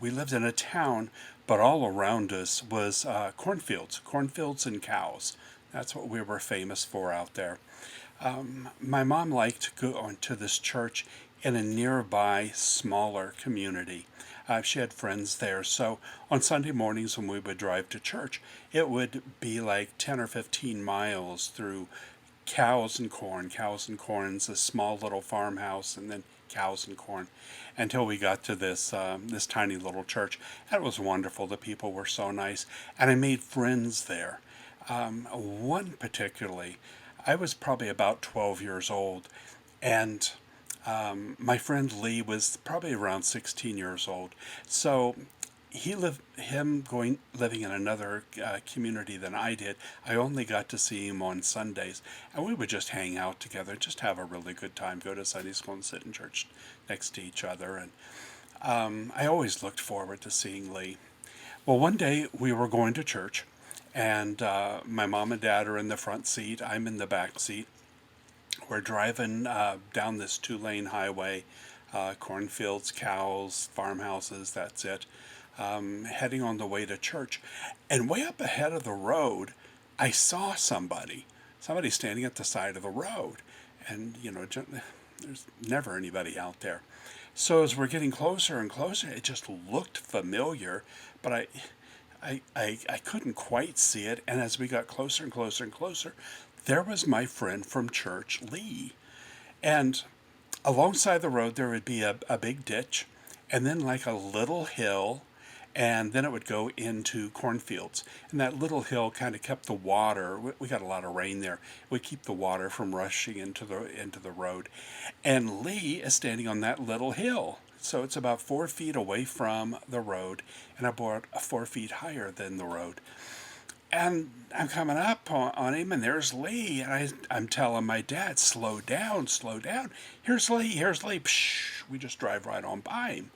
We lived in a town, but all around us was cornfields and cows. That's what we were famous for out there. My mom liked to go on to this church in a nearby smaller community. She had friends there, so on Sunday mornings when we would drive to church, it would be like 10 or 15 miles through cows and corn. Cows and corn's a small little farmhouse, and then cows and corn, until we got to this tiny little church. And it was wonderful. The people were so nice, and I made friends there. One particularly, I was probably about 12 years old, and my friend Lee was probably around 16 years old. So him going living in another community than I did. I only got to see him on Sundays, and we would just hang out together, just have a really good time, go to Sunday school and sit in church next to each other. And I always looked forward to seeing Lee. Well, one day we were going to church, and my mom and dad are in the front seat. I'm in the back seat. We're driving down this two-lane highway, cornfields, cows, farmhouses, that's it, heading on the way to church. And way up ahead of the road, I saw somebody standing at the side of the road. And, there's never anybody out there. So as we're getting closer and closer, it just looked familiar, but I couldn't quite see it. And as we got closer and closer and closer, there was my friend from church, Lee. And alongside the road, there would be a big ditch, and then like a little hill, and then it would go into cornfields. And that little hill kind of kept the water. We got a lot of rain there. It would keep the water from rushing into the road. And Lee is standing on that little hill. So it's about 4 feet away from the road, and about 4 feet higher than the road. And I'm coming up on him, and there's Lee. And I'm telling my dad, slow down, slow down. Here's Lee, here's Lee. Psh, we just drive right on by him.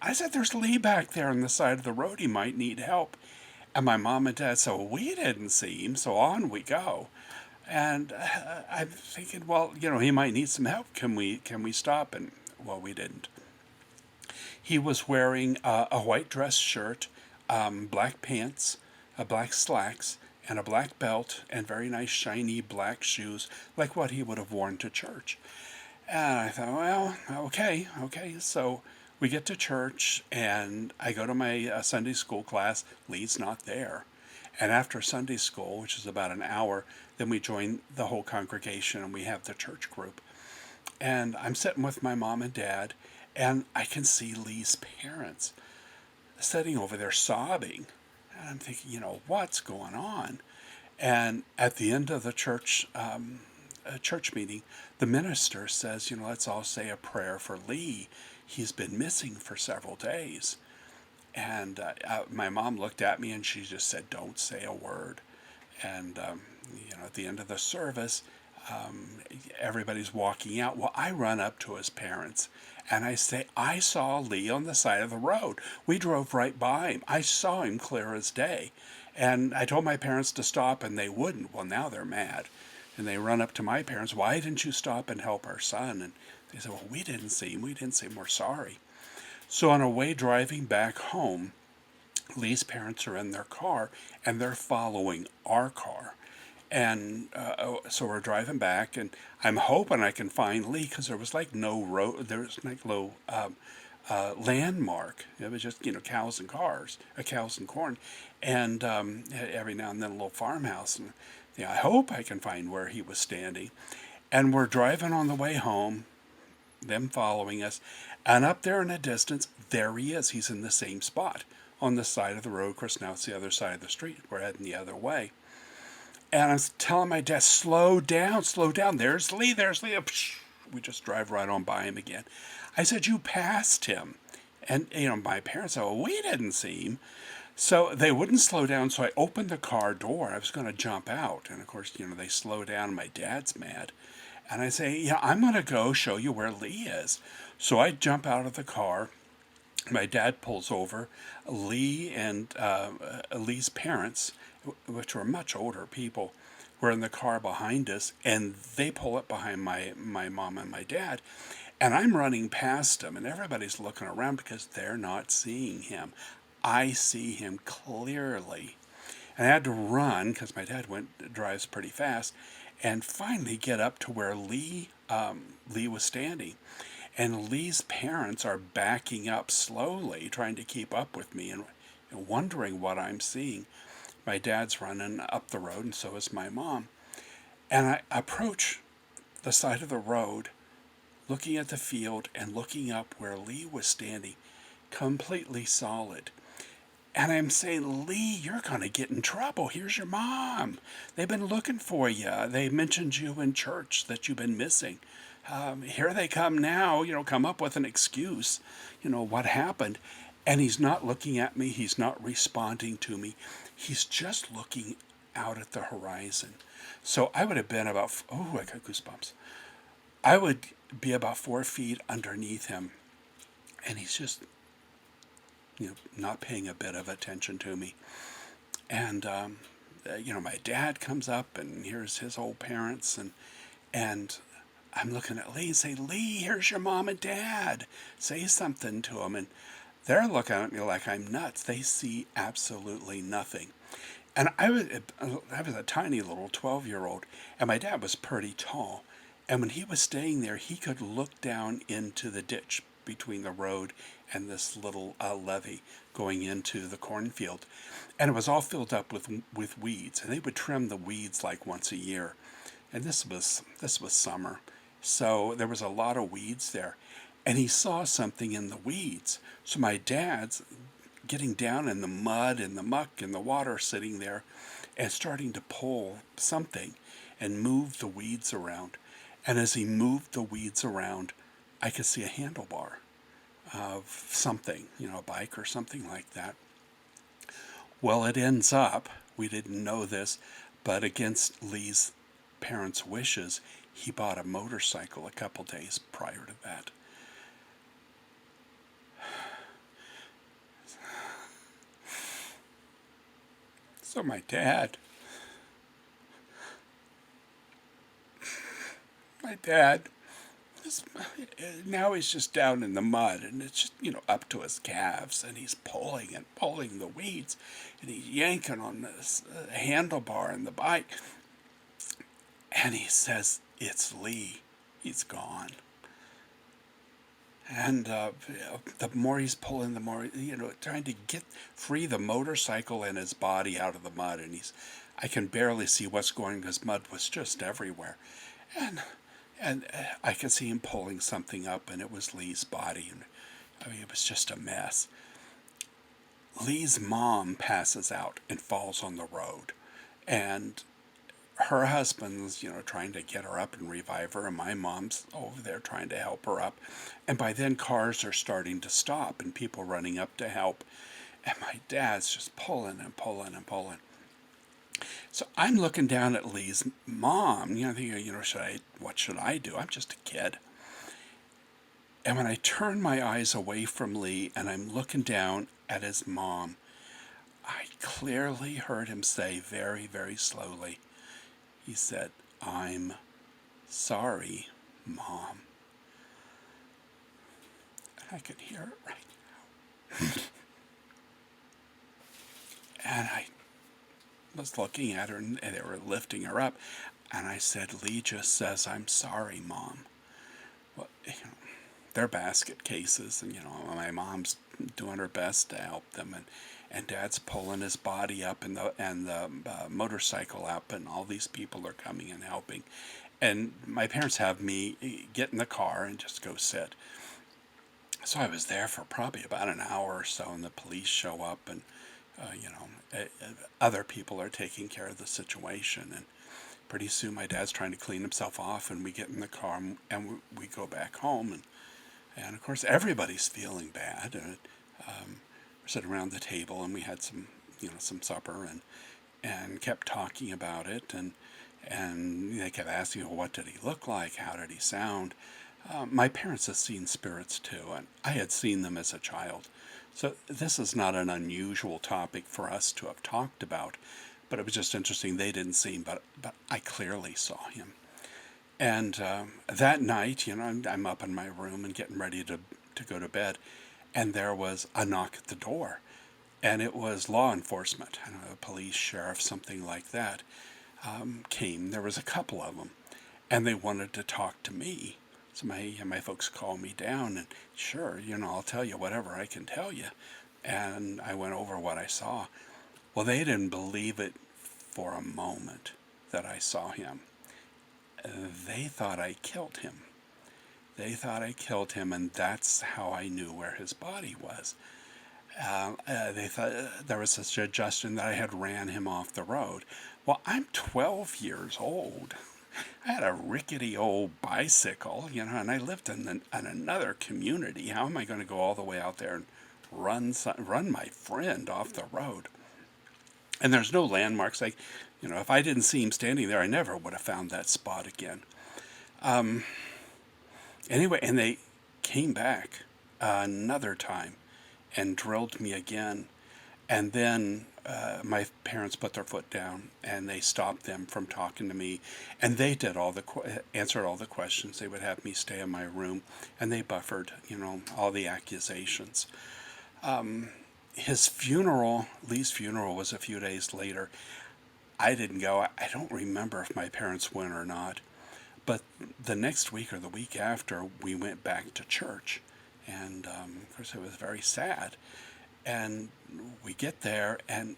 I said, there's Lee back there on the side of the road. He might need help. And my mom and dad said, well, we didn't see him, so on we go. And I'm thinking, well, he might need some help. Can we stop? And, well, we didn't. He was wearing a white dress shirt, black pants, black slacks, and a black belt, and very nice shiny black shoes, like what he would have worn to church. And I thought, well, okay. So we get to church, and I go to my Sunday school class. Lee's not there. And after Sunday school, which is about an hour, then we join the whole congregation, and we have the church group. And I'm sitting with my mom and dad, and I can see Lee's parents sitting over there sobbing. And I'm thinking, what's going on? And at the end of the church meeting, the minister says, let's all say a prayer for Lee. He's been missing for several days. And my mom looked at me and she just said, don't say a word. And, at the end of the service, everybody's walking out. Well, I run up to his parents and I say, I saw Lee on the side of the road. We drove right by him. I saw him clear as day. And I told my parents to stop and they wouldn't. Well, now they're mad. And they run up to my parents, why didn't you stop and help our son? And they said, well, we didn't see him. We didn't see him. We're sorry. So on our way driving back home, Lee's parents are in their car and they're following our car. And so we're driving back, and I'm hoping I can find Lee because there was like no road, there was like no landmark. It was just cows and cows and corn, and every now and then a little farmhouse. And I hope I can find where he was standing. And we're driving on the way home, them following us, and up there in the distance, there he is. He's in the same spot on the side of the road. Of course, now it's the other side of the street. We're heading the other way. And I was telling my dad, slow down, slow down. There's Lee, there's Lee. We just drive right on by him again. I said, you passed him. And, my parents said, well, we didn't see him. So they wouldn't slow down, so I opened the car door. I was going to jump out. And, of course, they slow down, and my dad's mad. And I say, I'm going to go show you where Lee is. So I jump out of the car. My dad pulls over. Lee and Lee's parents, which were much older people, were in the car behind us, and they pull up behind my mom and my dad. And I'm running past him, and everybody's looking around because they're not seeing him. I see him clearly. And I had to run because my dad drives pretty fast, and finally get up to where Lee was standing. And Lee's parents are backing up slowly, trying to keep up with me and wondering what I'm seeing. My dad's running up the road, and so is my mom. And I approach the side of the road, looking at the field and looking up where Lee was standing, completely solid. And I'm saying, Lee, you're going to get in trouble. Here's your mom. They've been looking for you. They mentioned you in church that you've been missing. Here they come now, come up with an excuse, what happened. And he's not looking at me. He's not responding to me. He's just looking out at the horizon. So I would have been about, oh, I got goosebumps. I would be about 4 feet underneath him. And he's just not paying a bit of attention to me. And, my dad comes up, and here's his old parents, and I'm looking at Lee and say, Lee, here's your mom and dad. Say something to them. And they're looking at me like I'm nuts. They see absolutely nothing. And I was a tiny little 12-year-old, and my dad was pretty tall. And when he was staying there, he could look down into the ditch between the road and this little levee going into the cornfield. And it was all filled up with weeds. And they would trim the weeds like once a year. And this was summer. So there was a lot of weeds there. And he saw something in the weeds. So my dad's getting down in the mud and the muck and the water, sitting there and starting to pull something and move the weeds around. And as he moved the weeds around, I could see a handlebar of something, a bike or something like that. Well, it ends up, we didn't know this, but against Lee's parents' wishes, he bought a motorcycle a couple days prior to that. So my dad, now he's just down in the mud, and it's just, up to his calves, and he's pulling and pulling the weeds, and he's yanking on this handlebar in the bike. And he says, it's Lee. He's gone. And the more he's pulling, the more, trying to free the motorcycle and his body out of the mud. And I can barely see what's going on because mud was just everywhere. And I could see him pulling something up, and it was Lee's body. And it was just a mess. Lee's mom passes out and falls on the road. And her husband's, trying to get her up and revive her, and my mom's over there trying to help her up. And by then, cars are starting to stop and people running up to help. And my dad's just pulling and pulling and pulling. So I'm looking down at Lee's mom, thinking, what should I do? I'm just a kid. And when I turn my eyes away from Lee and I'm looking down at his mom, I clearly heard him say very, very slowly, he said, I'm sorry, Mom. And I could hear it right now. And I was looking at her, and they were lifting her up. And I said, Lee just says, I'm sorry, Mom. Well, they're basket cases, and, my mom's doing her best to help them. And Dad's pulling his body up, and the motorcycle up, and all these people are coming and helping. And my parents have me get in the car and just go sit. So I was there for probably about an hour or so, and the police show up, and other people are taking care of the situation. And pretty soon my dad's trying to clean himself off, and we get in the car, and we go back home. And of course, everybody's feeling bad. We're sitting around the table, and we had some supper, and kept talking about it, and they kept asking, well, what did he look like? How did he sound? My parents had seen spirits too, and I had seen them as a child. So this is not an unusual topic for us to have talked about, but it was just interesting. They didn't see him, but I clearly saw him. And that night, I'm up in my room and getting ready to go to bed, and there was a knock at the door. And it was law enforcement, I don't know, police, sheriff, something like that, came. There was a couple of them, and they wanted to talk to me. So my folks called me down, and sure, I'll tell you whatever I can tell you. And I went over what I saw. Well, they didn't believe it for a moment that I saw him. They thought I killed him. They thought I killed him, and that's how I knew where his body was. They thought there was a suggestion that I had ran him off the road. Well, I'm 12 years old. I had a rickety old bicycle, and I lived in another community. How am I going to go all the way out there and run my friend off the road? And there's no landmarks. Like, if I didn't see him standing there, I never would have found that spot again. Anyway, and they came back another time and drilled me again. And then my parents put their foot down and they stopped them from talking to me. And they did answered all the questions. They would have me stay in my room, and they buffered, all the accusations. His funeral, Lee's funeral, was a few days later. I didn't go. I don't remember if my parents went or not. But the next week or the week after, we went back to church. And of course, it was very sad. And we get there, and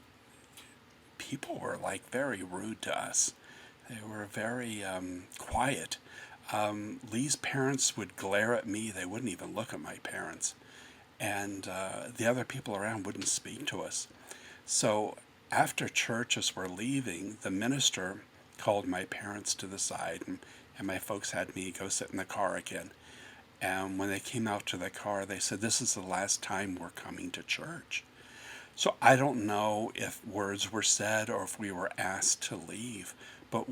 people were like very rude to us. They were very quiet. Lee's parents would glare at me. They wouldn't even look at my parents. And the other people around wouldn't speak to us. So after church, as we're leaving, the minister called my parents to the side, and my folks had me go sit in the car again. And when they came out to the car, they said, "This is the last time we're coming to church." So I don't know if words were said or if we were asked to leave, but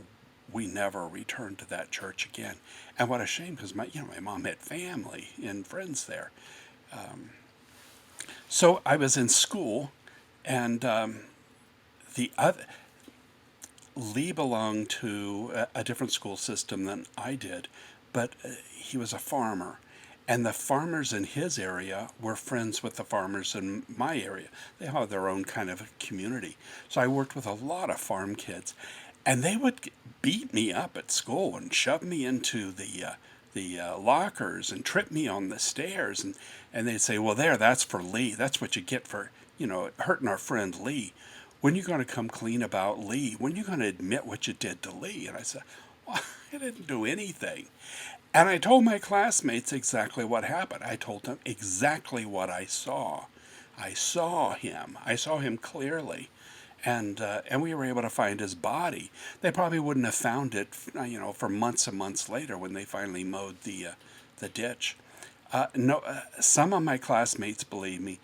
we never returned to that church again. And what a shame, because my mom had family and friends there. So I was in school, and the other Lee belonged to a different school system than I did, but he was a farmer. And the farmers in his area were friends with the farmers in my area. They had their own kind of a community. So I worked with a lot of farm kids. And they would beat me up at school and shove me into the lockers and trip me on the stairs. And they'd say, "Well, that's for Lee. That's what you get for, hurting our friend Lee. When are you going to come clean about Lee? When are you going to admit what you did to Lee?" And I said, "Well, I didn't do anything." And I told my classmates exactly what happened. I told them exactly what I saw. I saw him. I saw him clearly. And we were able to find his body. They probably wouldn't have found it, for months and months later when they finally mowed the ditch. No, some of my classmates believe me.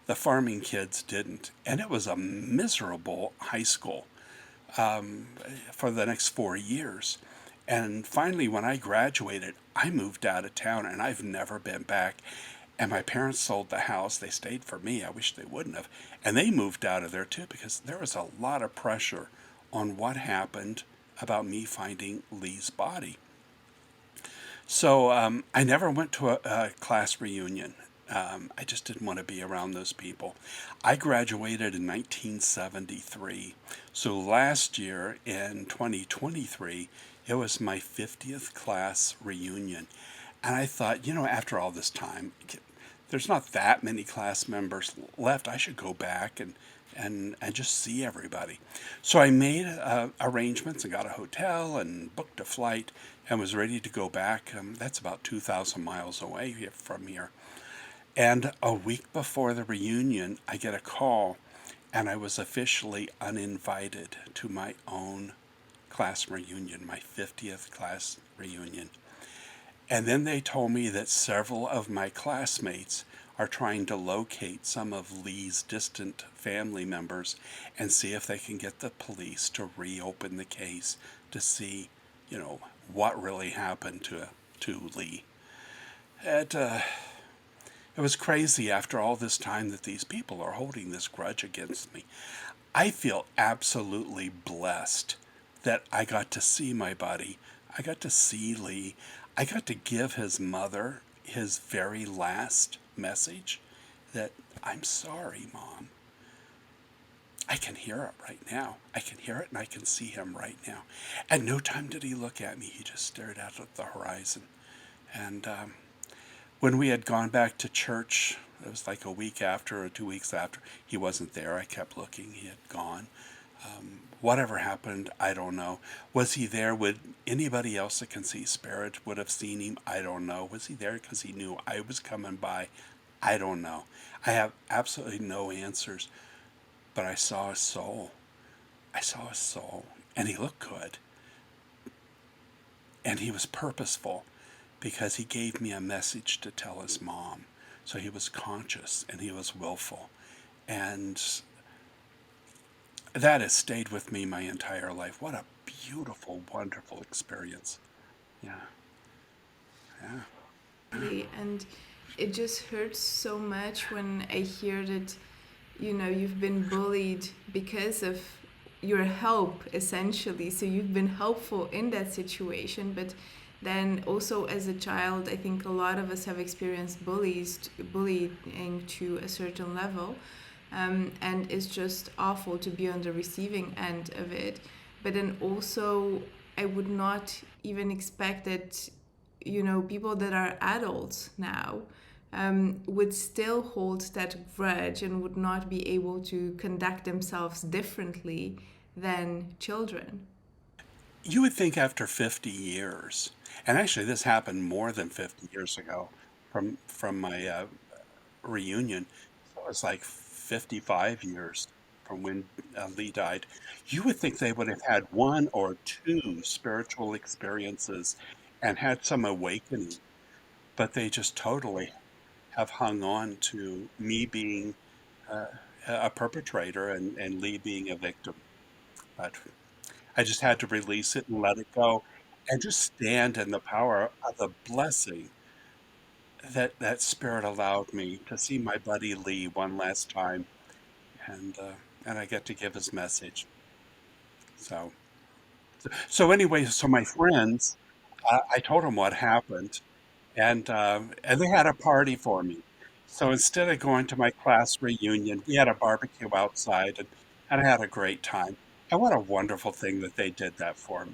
The farming kids didn't. And it was a miserable high school for the next 4 years. And finally, when I graduated, I moved out of town, and I've never been back. And my parents sold the house. They stayed for me. I wish they wouldn't have. And they moved out of there too, because there was a lot of pressure on what happened about me finding Lee's body. So I never went to a class reunion. I just didn't want to be around those people. I graduated in 1973. So last year, in 2023, it was my 50th class reunion. And I thought, after all this time, there's not that many class members left. I should go back and just see everybody. So I made arrangements and got a hotel and booked a flight and was ready to go back. That's about 2,000 miles away from here. And a week before the reunion, I get a call, and I was officially uninvited to my own class reunion, my 50th class reunion. And then they told me that several of my classmates are trying to locate some of Lee's distant family members and see if they can get the police to reopen the case to see, what really happened to Lee. It was crazy after all this time that these people are holding this grudge against me. I feel absolutely blessed that I got to see my buddy. I got to see Lee. I got to give his mother his very last message that I'm sorry, Mom. I can hear it right now. I can hear it and I can see him right now. At no time did he look at me. He just stared out at the horizon. And when we had gone back to church, it was like a week after or 2 weeks after, he wasn't there. I kept looking. He had gone. Whatever happened, I don't know. Was he there? Would anybody else that can see spirit would have seen him? I don't know. Was he there because he knew I was coming by? I don't know. I have absolutely no answers. But I saw a soul. I saw a soul. And he looked good. And he was purposeful because he gave me a message to tell his mom. So he was conscious and he was willful. And that has stayed with me my entire life. What a beautiful, wonderful experience. Yeah, yeah. And it just hurts so much when I hear that, you've been bullied because of your help, essentially. So you've been helpful in that situation, but then also as a child, I think a lot of us have experienced bullying to a certain level. And it's just awful to be on the receiving end of it. But then also, I would not even expect that, people that are adults now would still hold that grudge and would not be able to conduct themselves differently than children. You would think after 50 years, and actually this happened more than 50 years ago from my reunion. So it's like 55 years from when Lee died. You would think they would have had one or two spiritual experiences and had some awakening, but they just totally have hung on to me being uh, a perpetrator and Lee being a victim. But I just had to release it and let it go and just stand in the power of the blessing that that spirit allowed me to see my buddy Lee one last time and I get to give his message. So anyway, so my friends, I told them what happened and they had a party for me. So instead of going to my class reunion, we had a barbecue outside and I had a great time. And what a wonderful thing that they did that for me.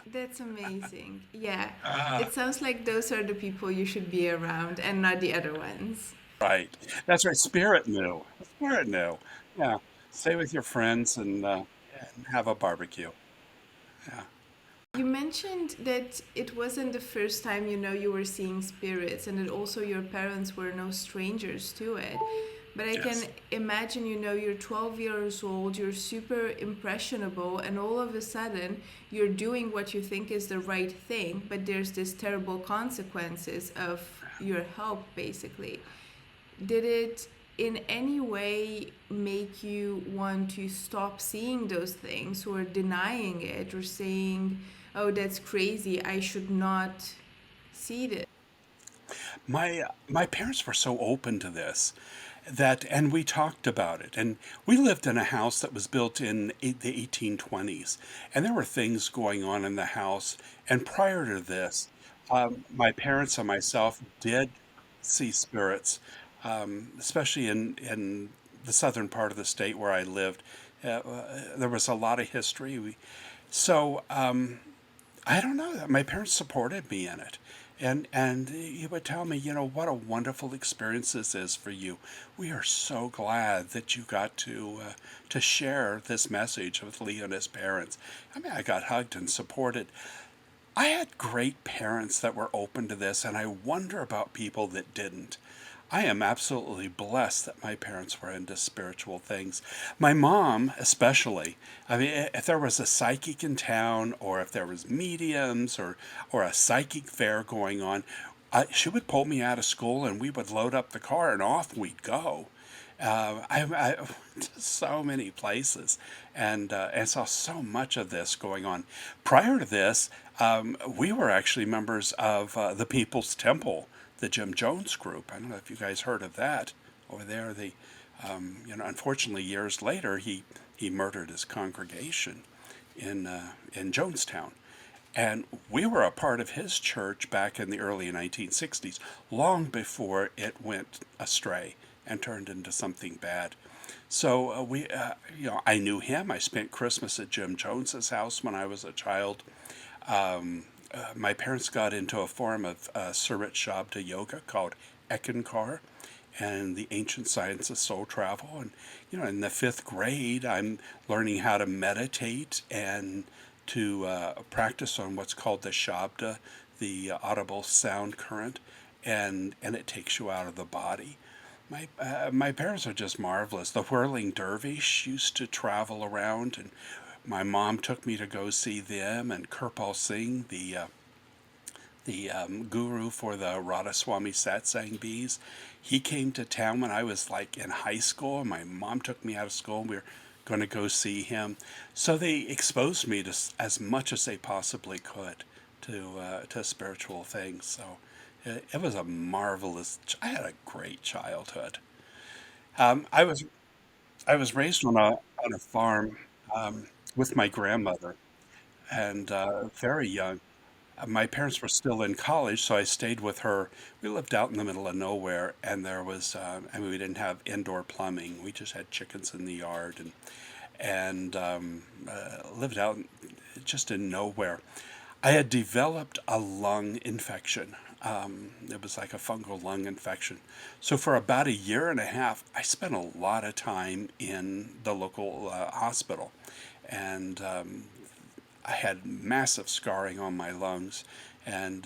That's amazing. Yeah, Ah, it sounds like those are the people you should be around and not the other ones. right. That's right. Spirit knew. Spirit knew. Yeah. Stay with your friends and have a barbecue. Yeah. You mentioned that it wasn't the first time you were seeing spirits, and that also your parents were no strangers to it. But I can Yes. imagine, you're 12 years old, you're super impressionable, and all of a sudden you're doing what you think is the right thing, but there's this terrible consequences of your help, basically. Did it in any way make you want to stop seeing those things or denying it or saying, oh, that's crazy, I should not see this? My parents were so open to this that and we talked about it and we lived in a house that was built in the 1820s and there were things going on in the house and prior to this my parents and myself did see spirits especially in the southern part of the state where I lived there was a lot of history so I don't know. My parents supported me in it. And he would tell me, you know, what a wonderful experience this is for you. We are so glad that you got to share this message with Lee and his parents. I mean, I got hugged and supported. I had great parents that were open to this, and I wonder about people that didn't. I am absolutely blessed that my parents were into spiritual things. My mom, especially. I mean, if there was a psychic in town, or if there was mediums, or a psychic fair going on, she would pull me out of school, and we would load up the car, and off we'd go. I so many places and saw so much of this going on. Prior to this, we were actually members of the People's Temple, the Jim Jones group. I don't know if you guys heard of that over there. Unfortunately, years later, he murdered his congregation in Jonestown, And we were a part of his church back in the early 1960s, long before it went astray and turned into something bad. So I knew him. I spent Christmas at Jim Jones's house when I was a child. My parents got into a form of Surit Shabda yoga called Ekankar and the ancient science of soul travel. And, in the fifth grade, I'm learning how to meditate and to practice on what's called the Shabda, the audible sound current, and it takes you out of the body. My parents are just marvelous. The whirling dervish used to travel around, and my mom took me to go see them. And Kirpal Singh, the guru for the Radhaswami satsang bees, he came to town when I was like in high school. My mom took me out of school, and we were going to go see him. So they exposed me to as much as they possibly could to spiritual things. So it was a marvelous. I had a great childhood. Um, I was I was raised on a farm with my grandmother, and very young. My parents were still in college, so I stayed with her. We lived out in the middle of nowhere, and there was, we didn't have indoor plumbing. We just had chickens in the yard, and lived out just in nowhere. I had developed a lung infection. It was like a fungal lung infection. So for about a year and a half, I spent a lot of time in the local hospital, and I had massive scarring on my lungs, and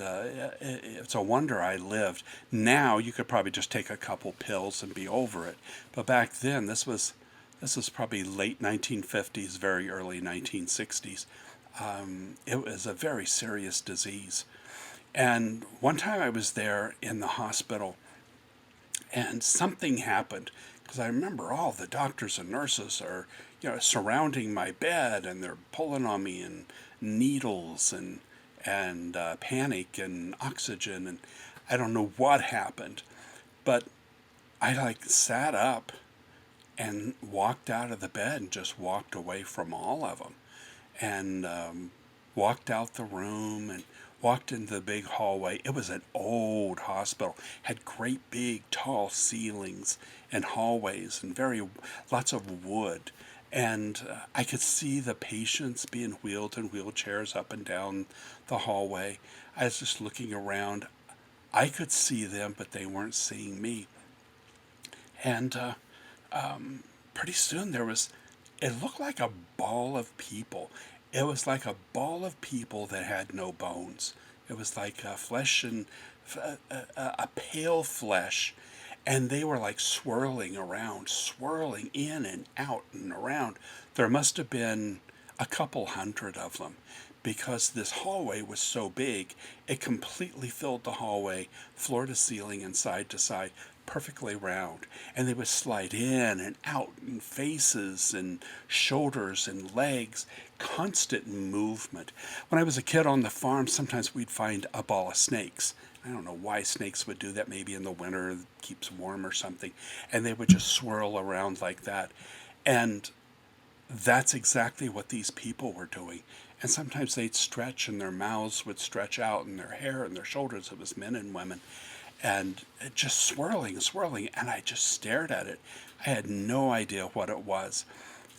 it's a wonder I lived. Now you could probably just take a couple pills and be over it, but back then this was probably late 1950s, very early 1960s. It was a very serious disease. And one time I was there in the hospital, and something happened because I remember all the doctors and nurses are, surrounding my bed, and they're pulling on me, and needles and panic and oxygen, and I don't know what happened, but I like sat up and walked out of the bed and just walked away from all of them, and walked out the room and walked into the big hallway. It was an old hospital, had great big tall ceilings and hallways and very lots of wood. And I could see the patients being wheeled in wheelchairs up and down the hallway. I was just looking around. I could see them, but they weren't seeing me. And pretty soon it looked like a ball of people. It was like a ball of people that had no bones. It was like flesh and a pale flesh, and they were like swirling around, swirling in and out and around. There must have been a couple hundred of them because this hallway was so big, it completely filled the hallway, floor to ceiling and side to side, perfectly round. And they would slide in and out, and faces and shoulders and legs, constant movement. When I was a kid on the farm, sometimes we'd find a ball of snakes. I don't know why snakes would do that, maybe in the winter it keeps warm or something. And they would just swirl around like that. And that's exactly what these people were doing. And sometimes they'd stretch, and their mouths would stretch out, and their hair and their shoulders. It was men and women, and just swirling, swirling. And I just stared at it. I had no idea what it was.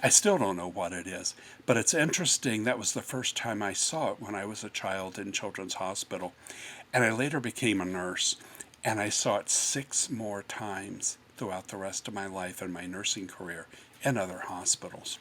I still don't know what it is, but it's interesting. That was the first time I saw it when I was a child in Children's Hospital. And I later became a nurse, and I saw it 6 more times throughout the rest of my life and my nursing career in other hospitals.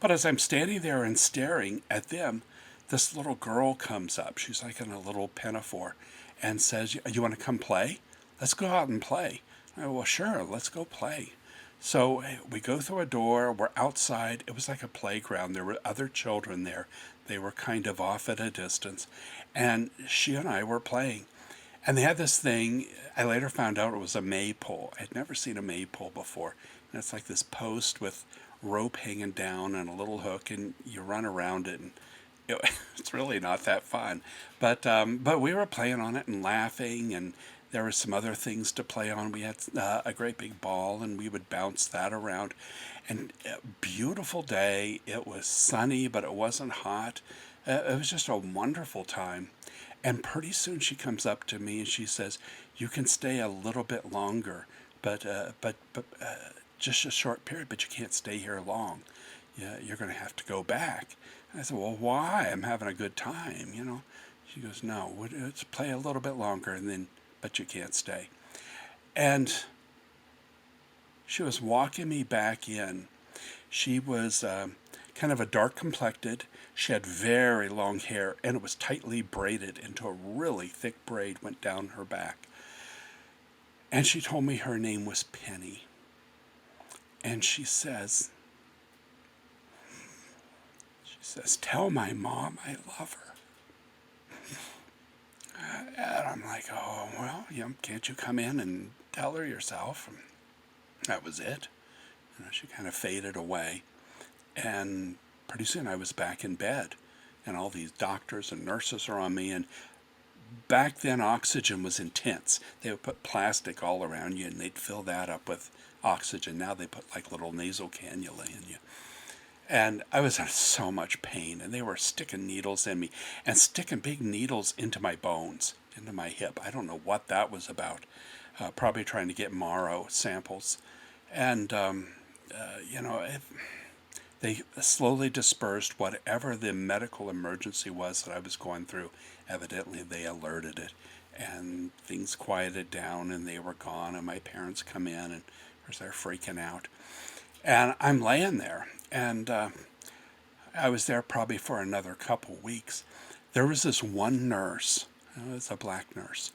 But as I'm standing there and staring at them, this little girl comes up. She's like in a little pinafore and says, "You want to come play? Let's go out and play." I go, "Well, sure, let's go play." So we go through a door, we're outside. It was like a playground. There were other children there. They were kind of off at a distance. And she and I were playing. And they had this thing, I later found out it was a maypole. I'd never seen a maypole before. And it's like this post with rope hanging down and a little hook, and you run around it, and it, it's really not that fun. But we were playing on it and laughing, and there were some other things to play on. We had a great big ball, and we would bounce that around. And a beautiful day. It was sunny, but it wasn't hot. It was just a wonderful time. And pretty soon she comes up to me and she says, "You can stay a little bit longer, but just a short period. But you can't stay here long. Yeah, you're going to have to go back." And I said, "Well, why? I'm having a good time, you know." She goes, "No, let's play a little bit longer, and then, but you can't stay." And she was walking me back in. She was kind of a dark complected. She had very long hair, and it was tightly braided into a really thick braid, went down her back. And she told me her name was Penny. And she says, "Tell my mom I love her." And I'm like, "Oh, well, can't you come in and tell her yourself?" And that was it. She kind of faded away. And pretty soon I was back in bed. And all these doctors and nurses are on me. And back then, oxygen was intense. They would put plastic all around you and they'd fill that up with oxygen. Now they put like little nasal cannula in you. And I was in so much pain, and they were sticking needles in me and sticking big needles into my bones, into my hip. I don't know what that was about. Probably trying to get marrow samples. And, you know, they slowly dispersed whatever the medical emergency was that I was going through. Evidently, they alerted it, and things quieted down, and they were gone. And my parents come in, and of course they're freaking out. And I'm laying there, and I was there probably for another couple weeks. There was this one nurse, it was a black nurse,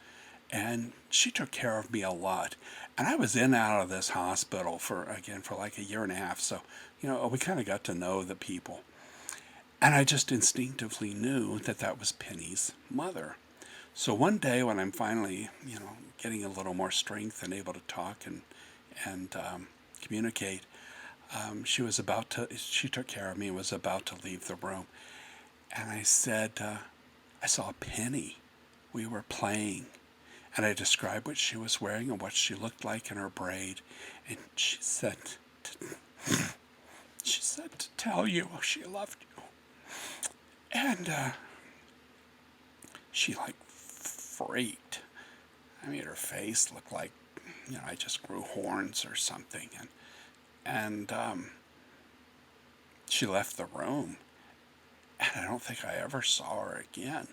and she took care of me a lot. And I was in and out of this hospital for like a year and a half. So, we kind of got to know the people. And I just instinctively knew that that was Penny's mother. So one day when I'm finally, getting a little more strength and able to talk and communicate, she took care of me and was about to leave the room. And I said, "I saw Penny. We were playing." And I described what she was wearing and what she looked like in her braid. And she said to tell you she loved you. And she like freaked. I mean, her face looked like, I just grew horns or something. And she left the room. And I don't think I ever saw her again.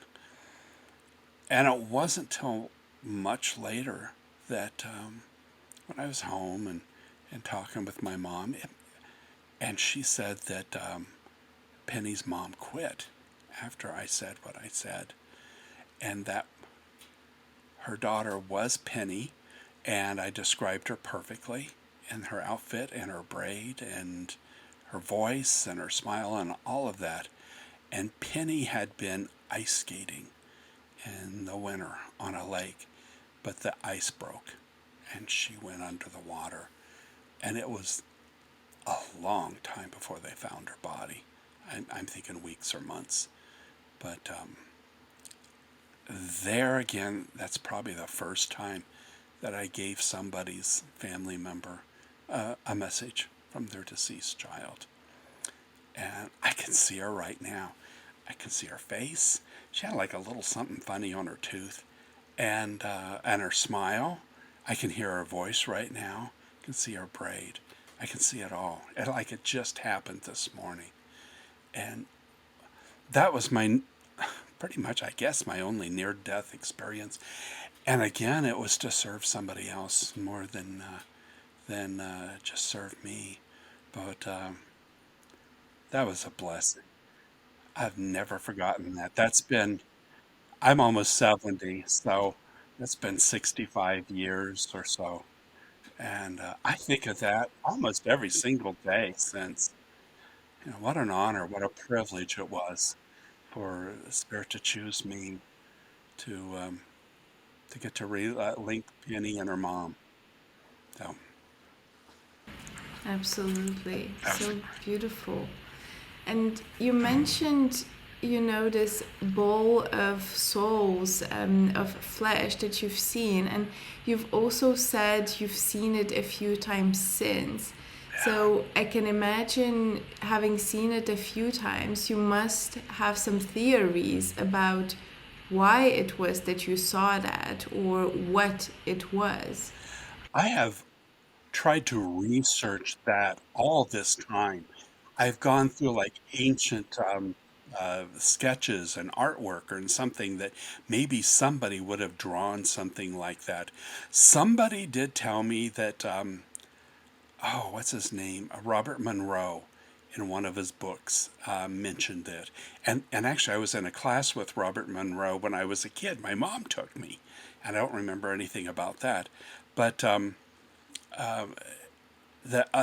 And it wasn't till much later that when I was home and talking with my mom, and she said that Penny's mom quit after I said what I said, and that her daughter was Penny, and I described her perfectly in her outfit and her braid and her voice and her smile and all of that. And Penny had been ice skating in the winter on a lake, but the ice broke and she went under the water. And it was a long time before they found her body. I'm thinking weeks or months. But there again, that's probably the first time that I gave somebody's family member a message from their deceased child. And I can see her right now. I can see her face. She had like a little something funny on her tooth, and her smile. I can hear her voice right now. I can see her braid. I can see it all. Like it just happened this morning. And that was pretty much, I guess, my only near-death experience. And again, it was to serve somebody else more than just serve me. But that was a blessing. I've never forgotten that. I'm almost 70, so that's been 65 years or so. And I think of that almost every single day since. What an honor, what a privilege it was for the Spirit to choose me to to get to link Penny and her mom. So, Absolutely. that was, So beautiful. And you mentioned, this ball of souls, of flesh that you've seen, and you've also said you've seen it a few times since. So I can imagine, having seen it a few times, you must have some theories about why it was that you saw that or what it was. I have tried to research that all this time. I've gone through like ancient sketches and artwork or something that maybe somebody would have drawn something like that. Somebody did tell me that, oh, what's his name? Robert Monroe in one of his books mentioned it. And actually, I was in a class with Robert Monroe when I was a kid. My mom took me, and I don't remember anything about that. But the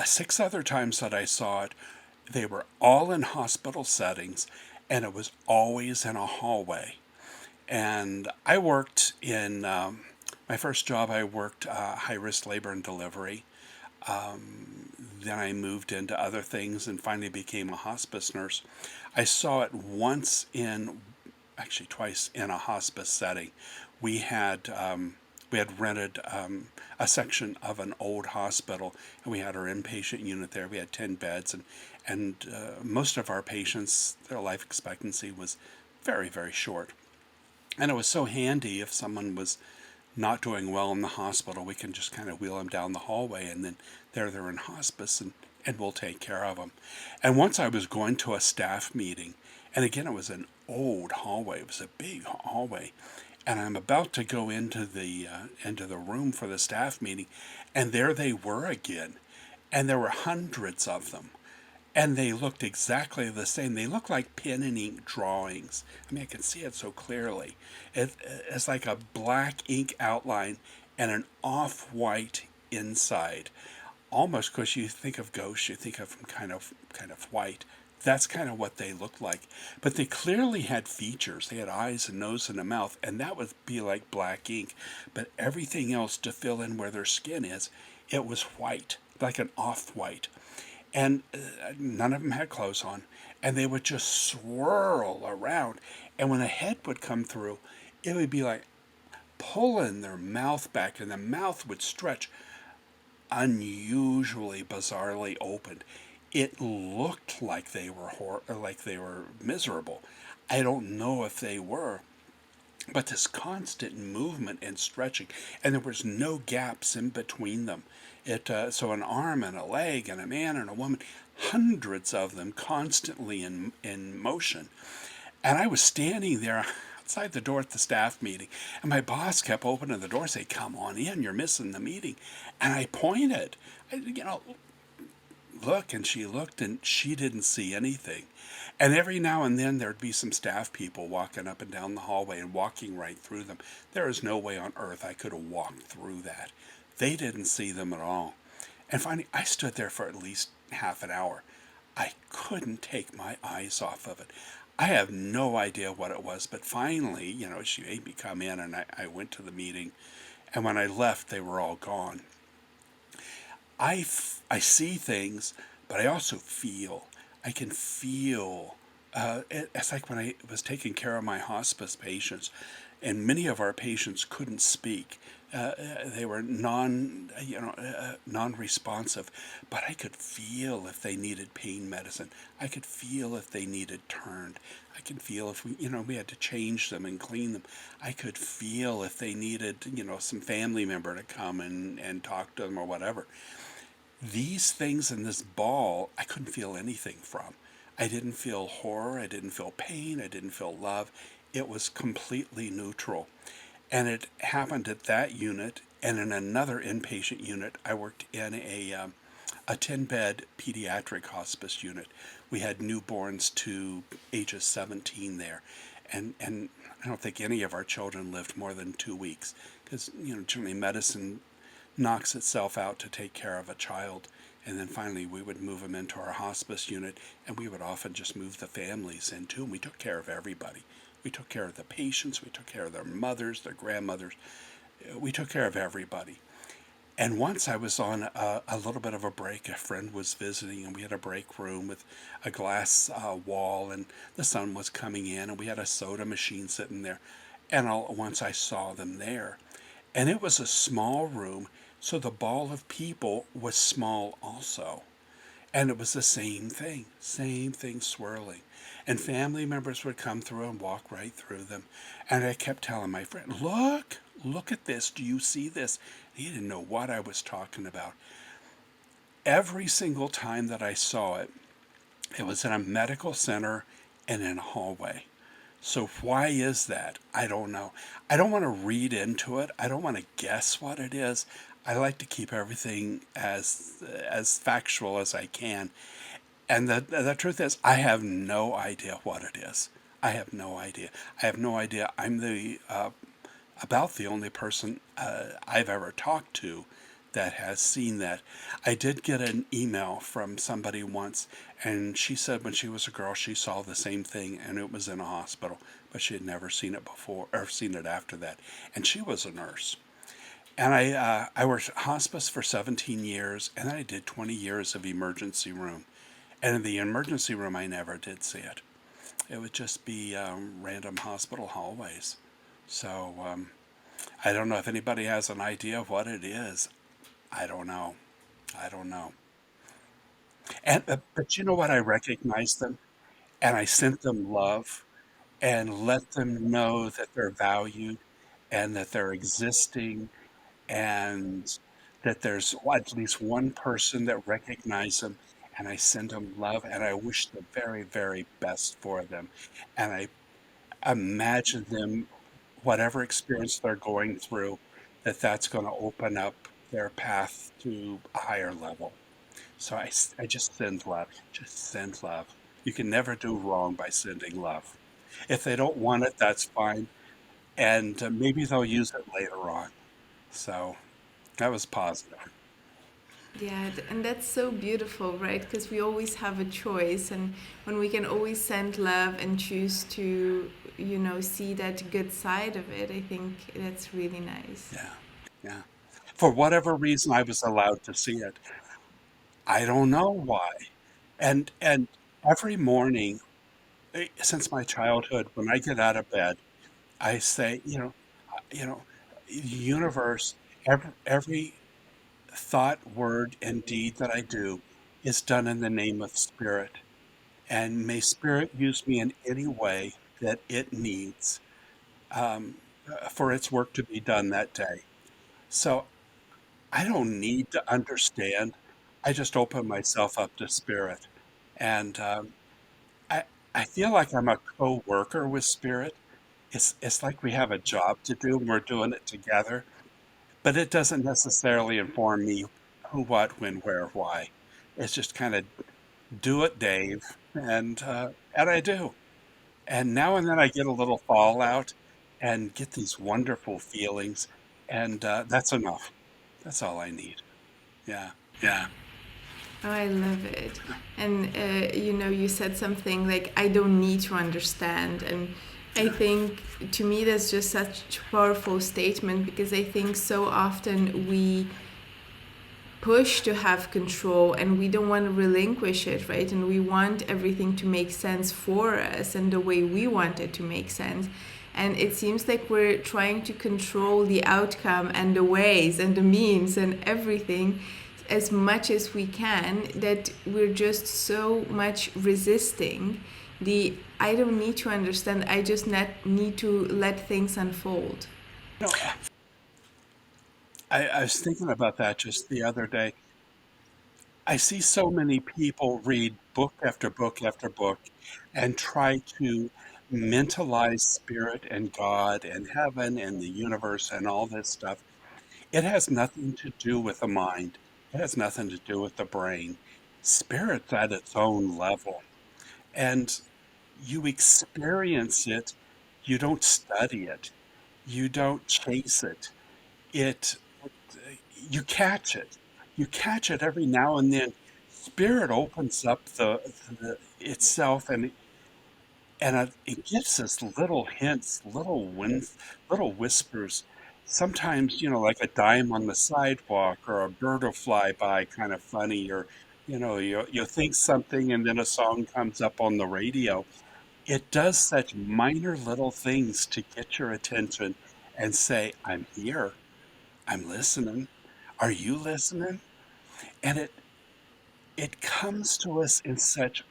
6 other times that I saw it, they were all in hospital settings, and it was always in a hallway. And I worked in my first job, I worked high risk labor and delivery. Then I moved into other things and finally became a hospice nurse. I saw it once in, actually twice in a hospice setting. We had we had rented a section of an old hospital, and we had our inpatient unit there. We had 10 beds, and most of our patients, their life expectancy was very, very short. And it was so handy if someone was not doing well in the hospital, we can just kind of wheel them down the hallway, and then they're in hospice, and we'll take care of them. And once I was going to a staff meeting, and again, it was an old hallway. It was a big hallway, and I'm about to go into the room for the staff meeting, and there they were again, and there were hundreds of them, and they looked exactly the same. They looked like pen and ink drawings. I mean, I can see it so clearly. It's like a black ink outline and an off-white inside. Almost, because you think of ghosts, you think of them kind of white. That's kind of what they looked like. But they clearly had features. They had eyes and nose and a mouth, and that would be like black ink. But everything else to fill in where their skin is, it was white, like an off-white, and none of them had clothes on, and they would just swirl around, and when a head would come through, it would be like pulling their mouth back, and the mouth would stretch unusually bizarrely open. It looked like they were like they were miserable. I don't know if they were, but this constant movement and stretching, and there was no gaps in between them. So an arm and a leg and a man and a woman, hundreds of them constantly in motion. And I was standing there outside the door at the staff meeting, and my boss kept opening the door, saying, "Come on in, you're missing the meeting." And I pointed, look, and she looked, and she didn't see anything. And every now and then there'd be some staff people walking up and down the hallway and walking right through them. There is no way on earth I could have walked through that. They didn't see them at all. And finally, I stood there for at least half an hour. I couldn't take my eyes off of it. I have no idea what it was, but finally, she made me come in, and I went to the meeting. And when I left, they were all gone. I see things, but I also feel. I can feel. It's like when I was taking care of my hospice patients, and many of our patients couldn't speak. They were non-responsive, but I could feel if they needed pain medicine. I could feel if they needed turned. I could feel if we had to change them and clean them. I could feel if they needed, some family member to come and talk to them or whatever. These things in this ball, I couldn't feel anything from. I didn't feel horror. I didn't feel pain. I didn't feel love. It was completely neutral. And it happened at that unit, and in another inpatient unit. I worked in a 10-bed pediatric hospice unit. We had newborns to ages 17 there. And I don't think any of our children lived more than 2 weeks, because, generally medicine knocks itself out to take care of a child. And then finally, we would move them into our hospice unit, and we would often just move the families in too. And we took care of everybody. We took care of the patients. We took care of their mothers, their grandmothers. We took care of everybody. And once I was on a little bit of a break. A friend was visiting, and we had a break room with a glass wall, and the sun was coming in, and we had a soda machine sitting there. And once I saw them there, and it was a small room, so the ball of people was small also. And it was the same thing swirling. And family members would come through and walk right through them. And I kept telling my friend, look at this. Do you see this? He didn't know what I was talking about. Every single time that I saw it, it was in a medical center and in a hallway. So why is that? I don't know. I don't want to read into it. I don't want to guess what it is. I like to keep everything as factual as I can. And the truth is, I have no idea what it is. I have no idea. I have no idea. I'm the about the only person I've ever talked to that has seen that. I did get an email from somebody once, and she said when she was a girl, she saw the same thing, and it was in a hospital, but she had never seen it before or seen it after that. And she was a nurse. And I worked hospice for 17 years, and then I did 20 years of emergency room. And in the emergency room, I never did see it. It would just be random hospital hallways. So I don't know if anybody has an idea of what it is. I don't know. I don't know. And but you know what? I recognized them, and I sent them love and let them know that they're valued and that they're existing and that there's at least one person that recognizes them. And I send them love and I wish the very, very best for them. And I imagine them, whatever experience they're going through, that that's going to open up their path to a higher level. So I just send love. Just send love. You can never do wrong by sending love. If they don't want it, that's fine. And maybe they'll use it later on. So that was positive. Yeah, and that's so beautiful, right? Because we always have a choice, and when we can always send love and choose to, see that good side of it, I think that's really nice. Yeah. Yeah. For whatever reason, I was allowed to see it. I don't know why. And every morning, since my childhood, when I get out of bed, I say, you know, universe, every thought, word, and deed that I do is done in the name of spirit. And may spirit use me in any way that it needs um, for its work to be done that day. So I don't need to understand. I just open myself up to spirit. And I, I feel like I'm a co-worker with spirit. It's like we have a job to do and we're doing it together, but it doesn't necessarily inform me who, what, when, where, why. It's just kind of do it, Dave, and I do. And now and then I get a little fallout and get these wonderful feelings, and that's enough. That's all I need. Yeah. Yeah. Oh, I love it. And you said something like, I don't need to understand. And I think to me that's just such a powerful statement, because I think so often we push to have control and we don't want to relinquish it, right? And we want everything to make sense for us and the way we want it to make sense. And it seems like we're trying to control the outcome and the ways and the means and everything as much as we can, that we're just so much resisting the I don't need to understand, I just need to let things unfold. You know, I was thinking about that just the other day. I see so many people read book after book after book and try to mentalize spirit and God and heaven and the universe and all this stuff. It has nothing to do with the mind. It has nothing to do with the brain. Spirit's at its own level. And you experience it. You don't study it. You don't chase it. It you catch it. You catch it every now and then. Spirit opens up the itself and it gives us little hints, little whispers. Sometimes, like a dime on the sidewalk or a bird will fly by, kind of funny, or you think something and then a song comes up on the radio. It does such minor little things to get your attention and say, "I'm here. I'm listening. Are you listening?" And it comes to us in such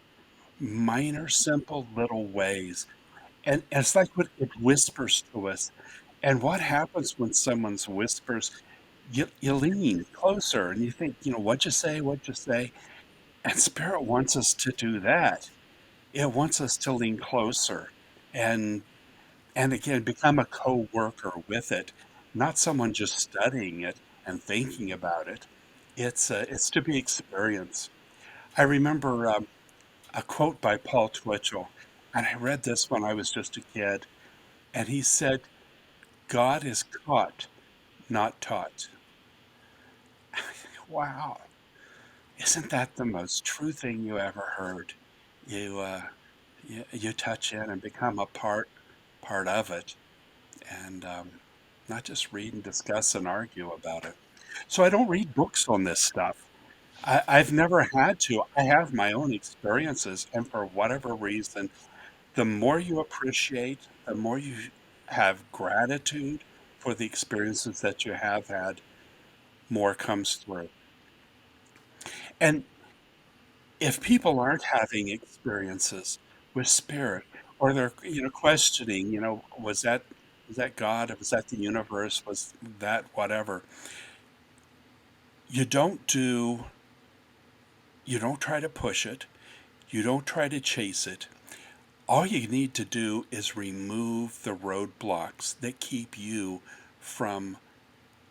minor, simple little ways. And it's like what it whispers to us. And what happens when someone's whispers? You lean closer and you think, what'd you say? What'd you say? And Spirit wants us to do that. It wants us to lean closer and and again become a co-worker with it, not someone just studying it and thinking about it. It's to be experienced. I remember a quote by Paul Twitchell, and I read this when I was just a kid, and he said, "God is caught, not taught." Wow, isn't that the most true thing you ever heard? You you touch in and become a part of it, and not just read and discuss and argue about it. So I don't read books on this stuff. I've never had to. I have my own experiences, and for whatever reason, the more you appreciate, the more you have gratitude for the experiences that you have had, more comes through. And if people aren't having experiences with spirit, or they're questioning, was that God, was that the universe, was that whatever, you don't do you don't try to push it, you don't try to chase it. All you need to do is remove the roadblocks that keep you from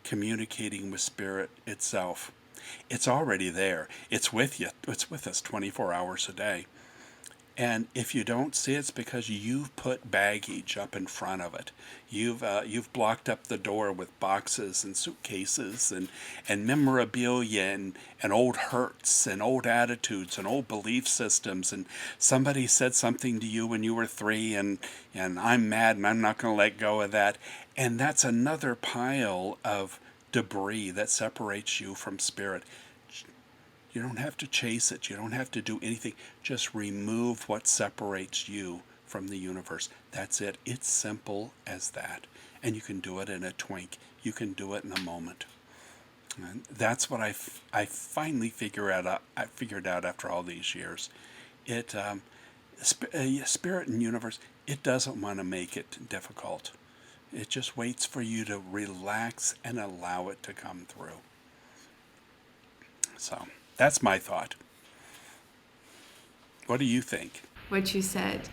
communicating with spirit itself. It's already there. It's with you. It's with us 24 hours a day. And if you don't see it, it's because you've put baggage up in front of it. You've blocked up the door with boxes and suitcases and memorabilia and old hurts and old attitudes and old belief systems. And somebody said something to you when you were 3, and I'm mad and I'm not going to let go of that. And that's another pile of debris that separates you from spirit. You don't have to chase it. You don't have to do anything. Just remove what separates you from the universe. That's it. It's simple as that. And you can do it in a twink. You can do it in a moment. And that's what I finally I figured out after all these years. It spirit and universe. It doesn't want to make it difficult. It just waits for you to relax and allow it to come through. So that's my thought. What do you think? What you said.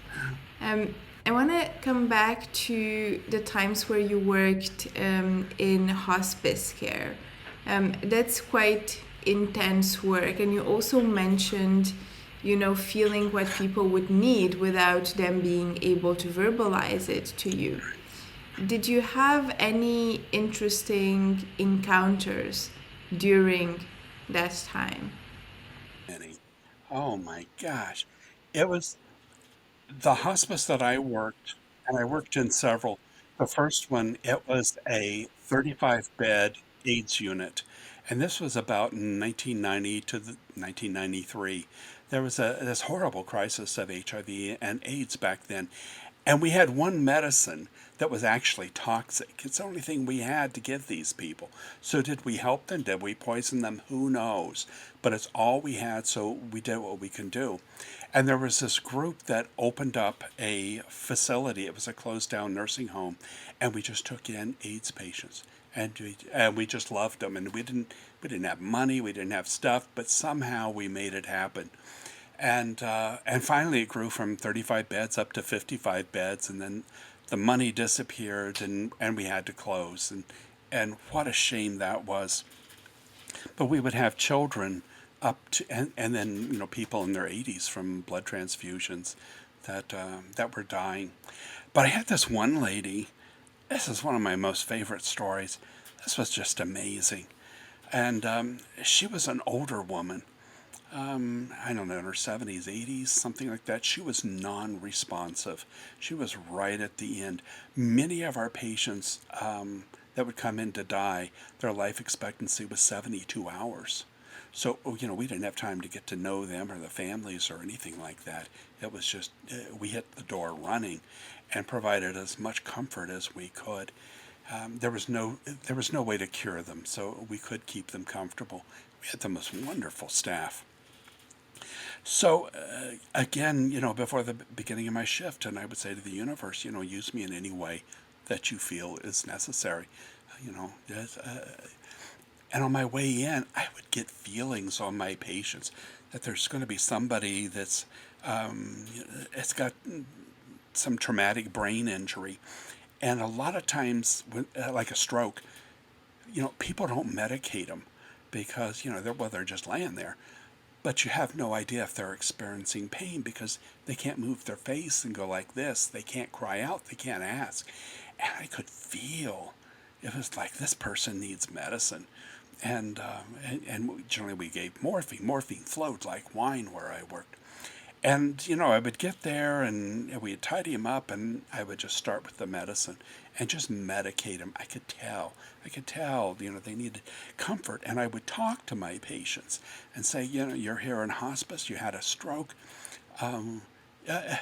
Um, I want to come back to the times where you worked in hospice care. That's quite intense work, and you also mentioned, feeling what people would need without them being able to verbalize it to you. Did you have any interesting encounters during that time? Any. Oh my gosh. It was the hospice that I worked, and I worked in several. The first one, it was a 35-bed AIDS unit. And this was about 1990 to 1993. There was this horrible crisis of HIV and AIDS back then. And we had one medicine that was actually toxic. It's the only thing we had to give these people. So did we help them? Did we poison them? Who knows? But it's all we had, so we did what we can do. And there was this group that opened up a facility. It was a closed down nursing home, and we just took in AIDS patients. And we just loved them, and we didn't have money, we didn't have stuff, but somehow we made it happen. And finally it grew from 35 beds up to 55 beds, and then the money disappeared, and we had to close, and what a shame that was. But we would have children up to, and then people in their 80s from blood transfusions that were dying. But I had this one lady. This is one of my most favorite stories. This was just amazing. And she was an older woman. I don't know, in her 70s, 80s, something like that. She was non responsive. She was right at the end. Many of our patients that would come in to die, their life expectancy was 72 hours. So, we didn't have time to get to know them or the families or anything like that. It was just, we hit the door running and provided as much comfort as we could. There was no way to cure them, so we could keep them comfortable. We had the most wonderful staff. So again, before the beginning of my shift, and I would say to the universe, use me in any way that you feel is necessary. And on my way in, I would get feelings on my patients that there's going to be somebody that's um, it's got some traumatic brain injury, and a lot of times, like a stroke, people don't medicate them because they're just laying there. But you have no idea if they're experiencing pain because they can't move their face and go like this. They can't cry out. They can't ask. And I could feel it was like this person needs medicine. And generally we gave morphine. Morphine flowed like wine where I worked. And, I would get there and we'd tidy him up and I would just start with the medicine and just medicate him. I could tell. They needed comfort. And I would talk to my patients and say, you're here in hospice, you had a stroke. Um, uh,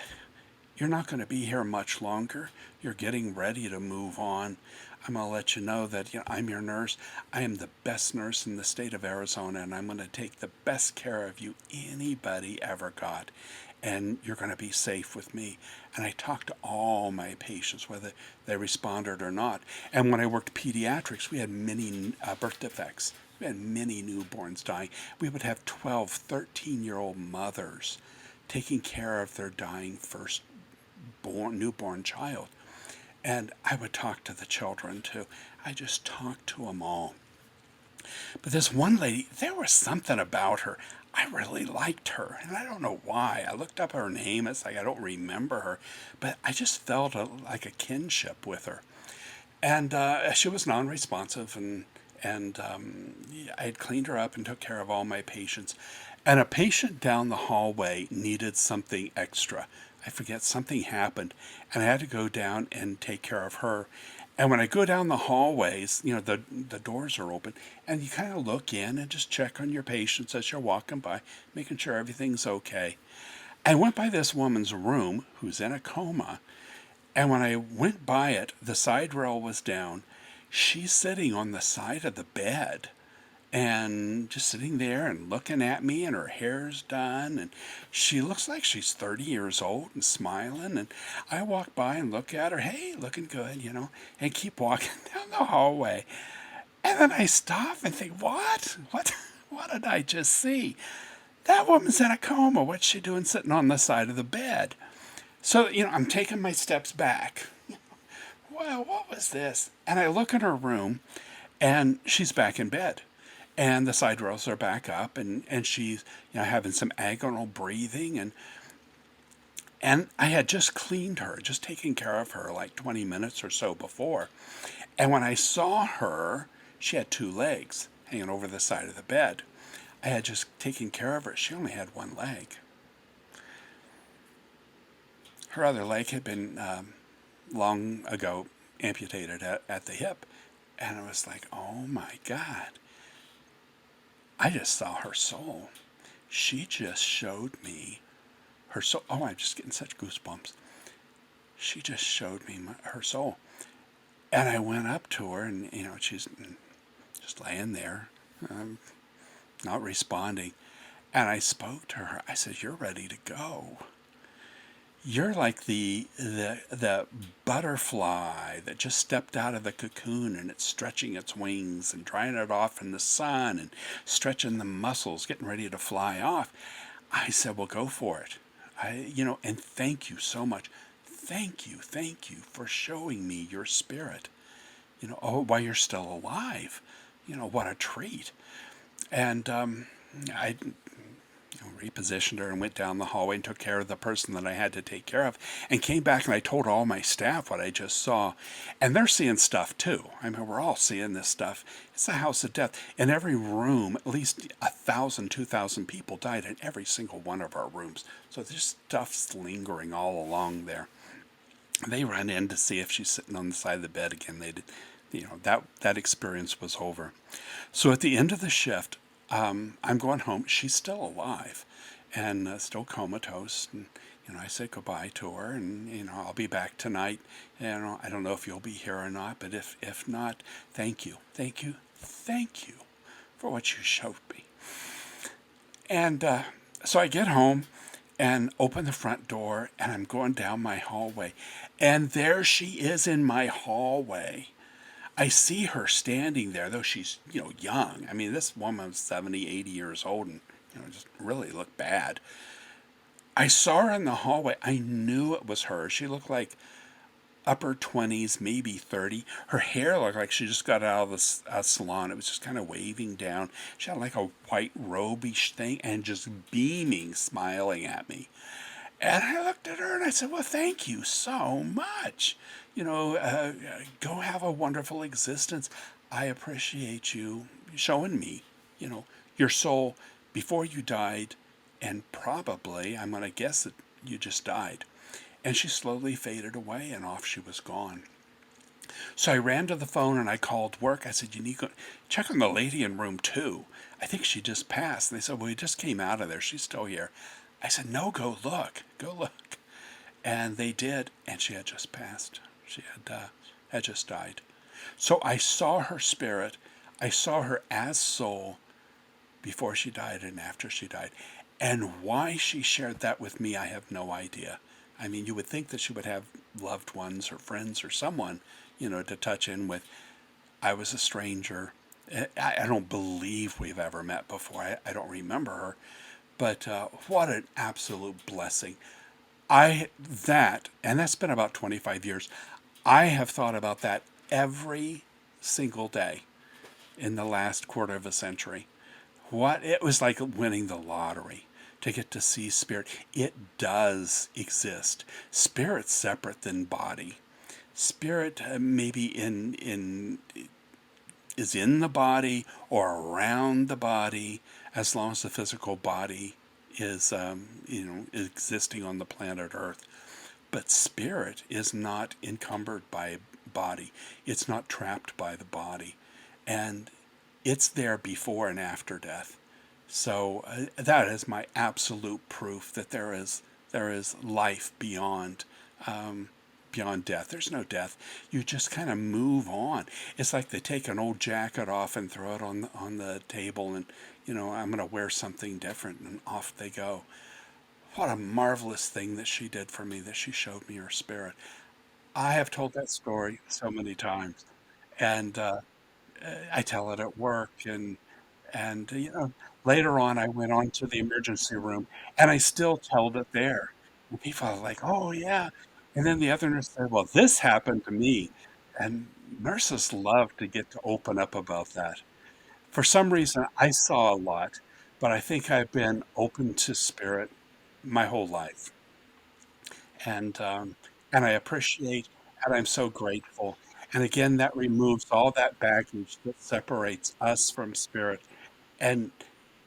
you're not going to be here much longer. You're getting ready to move on. I'm going to let you know that I'm your nurse. I am the best nurse in the state of Arizona, and I'm going to take the best care of you anybody ever got. And you're going to be safe with me. And I talked to all my patients, whether they responded or not. And when I worked pediatrics, we had many birth defects. We had many newborns dying. We would have 12, 13-year-old mothers taking care of their dying newborn child. And I would talk to the children too. I just talked to them all. But this one lady, there was something about her. I really liked her, and I don't know why. I looked up her name. It's like I don't remember her, but I just felt like a kinship with her. And she was non-responsive, and I had cleaned her up and took care of all my patients. And a patient down the hallway needed something extra. I forget, something happened, and I had to go down and take care of her. And when I go down the hallways, the doors are open, and you kind of look in and just check on your patients as you're walking by, making sure everything's okay. I went by this woman's room who's in a coma, and when I went by it, the side rail was down. She's sitting on the side of the bed and just sitting there and looking at me, and her hair's done, and she looks like she's 30 years old and smiling. And I walk by and look at her, hey, looking good, and keep walking down the hallway. And then I stop and think, what did I just see? That woman's in a coma. What's she doing sitting on the side of the bed? So, I'm taking my steps back. Well, what was this? And I look in her room, and she's back in bed. And the side rails are back up, and she's having some agonal breathing, and I had just cleaned her, just taken care of her like 20 minutes or so before. And when I saw her, she had two legs hanging over the side of the bed. I had just taken care of her. She only had one leg. Her other leg had been long ago amputated at the hip. And I was like, oh my God. I just saw her soul. She just showed me her soul. Oh, I'm just getting such goosebumps. She just showed me her soul. And I went up to her, and, she's just laying there, not responding. And I spoke to her. I said, you're ready to go. You're like the butterfly that just stepped out of the cocoon, and it's stretching its wings and drying it off in the sun and stretching the muscles, getting ready to fly off. I said, well, go for it. And thank you so much. Thank you for showing me your spirit. While you're still alive. What a treat. And I repositioned her and went down the hallway and took care of the person that I had to take care of, and came back, and I told all my staff what I just saw. And they're seeing stuff too. I mean, we're all seeing this stuff. It's a house of death. In every room, at least 1,000, 2,000 people died in every single one of our rooms. So there's stuff's lingering all along there. They run in to see if she's sitting on the side of the bed again. They did, that experience was over. So at the end of the shift, I'm going home. She's still alive and still comatose. And, I said goodbye to her, and, I'll be back tonight. I don't know if you'll be here or not, but if not, thank you for what you showed me. And So I get home and open the front door, and I'm going down my hallway. And there she is in my hallway. I see her standing there, though she's, young. I mean, this woman's 70, 80 years old and, just really looked bad. I saw her in the hallway. I knew it was her. She looked like upper 20s, maybe 30. Her hair looked like she just got out of the salon. It was just kind of waving down. She had like a white robe-ish thing and just beaming, smiling at me. And I looked at her and I said, "Well, thank you so much. Go have a wonderful existence. I appreciate you showing me, your soul before you died. And probably, I'm going to guess that you just died." And she slowly faded away and off she was gone. So I ran to the phone and I called work. I said, "You need to check on the lady in room 2. I think she just passed." And they said, "Well, we just came out of there. She's still here." I said, "No, go look. Go look." And they did, and she had just passed. She had just died. So I saw her spirit. I saw her as soul before she died and after she died. And why she shared that with me, I have no idea. I mean, you would think that she would have loved ones or friends or someone, to touch in with. I was a stranger. I don't believe we've ever met before. I don't remember her. But what an absolute blessing. And that's been about 25 years. I have thought about that every single day in the last quarter of a century. What it was like winning the lottery to get to see spirit. It does exist. Spirit's separate than body. Spirit maybe in is in the body or around the body, as long as the physical body is existing on the planet Earth. But spirit is not encumbered by body. It's not trapped by the body, and it's there before and after death. So that is my absolute proof that there is life beyond death. There's no death. You just kind of move on. It's like they take an old jacket off and throw it on the table, and I'm going to wear something different, and off they go. What a marvelous thing that she did for me, that she showed me her spirit. I have told that story so many times, and I tell it at work, and later on I went on to the emergency room, and I still tell it there. And people are like, "Oh yeah," and then the other nurse said, "Well, this happened to me," and nurses love to get to open up about that. For some reason, I saw a lot, but I think I've been open to spirit my whole life, and I appreciate, and I'm so grateful. And again, that removes all that baggage that separates us from spirit. And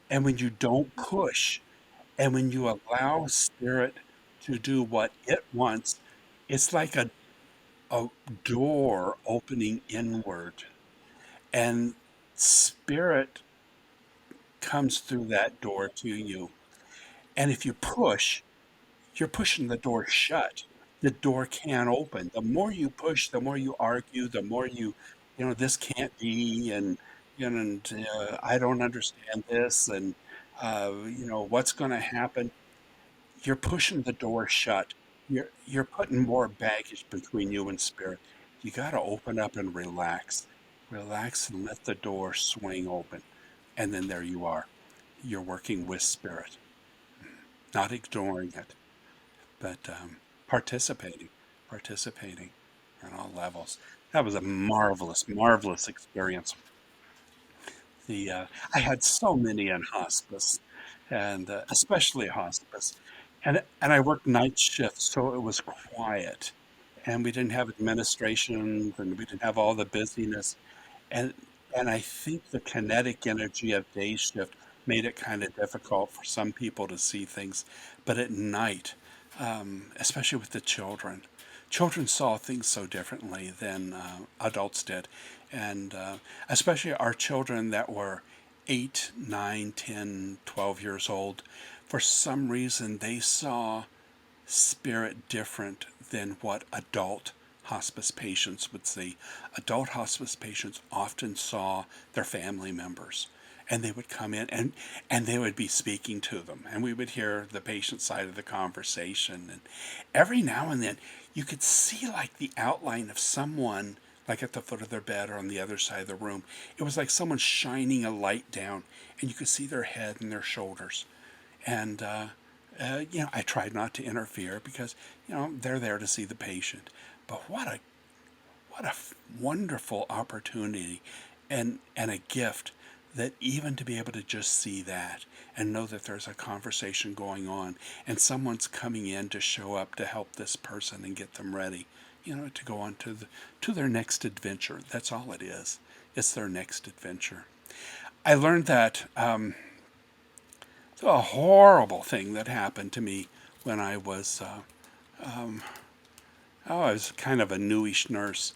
and when you don't push, and when you allow spirit to do what it wants, it's like a door opening inward, and spirit comes through that door to you. And if you push, you're pushing the door shut. The door can't open. The more you push, the more you argue, the more this can't be, and I don't understand this, and what's going to happen. You're pushing the door shut. You're putting more baggage between you and spirit. You got to open up and relax, and let the door swing open, and then there you are. You're working with spirit, not ignoring it, but participating, participating on all levels. That was a marvelous, marvelous experience. I had so many in hospice, and especially hospice, and I worked night shifts, so it was quiet, and we didn't have administration, and we didn't have all the busyness, and and I think the kinetic energy of day shift made it kind of difficult for some people to see things, but at night, especially with the children. Children saw things so differently than adults did. And especially our children that were 8, 9, 10, 12 years old, for some reason they saw spirit different than what adult hospice patients would see. Adult hospice patients often saw their family members, and they would come in and they would be speaking to them, and we would hear the patient side of the conversation. And every now and then you could see like the outline of someone, like at the foot of their bed or on the other side of the room. It was like someone shining a light down, and you could see their head and their shoulders. And I tried not to interfere because they're there to see the patient. But what a wonderful opportunity and a gift, that even to be able to just see that and know that there's a conversation going on and someone's coming in to show up to help this person and get them ready, to go on to their next adventure. That's all it is. It's their next adventure. I learned that a horrible thing that happened to me when I was I was kind of a newish nurse.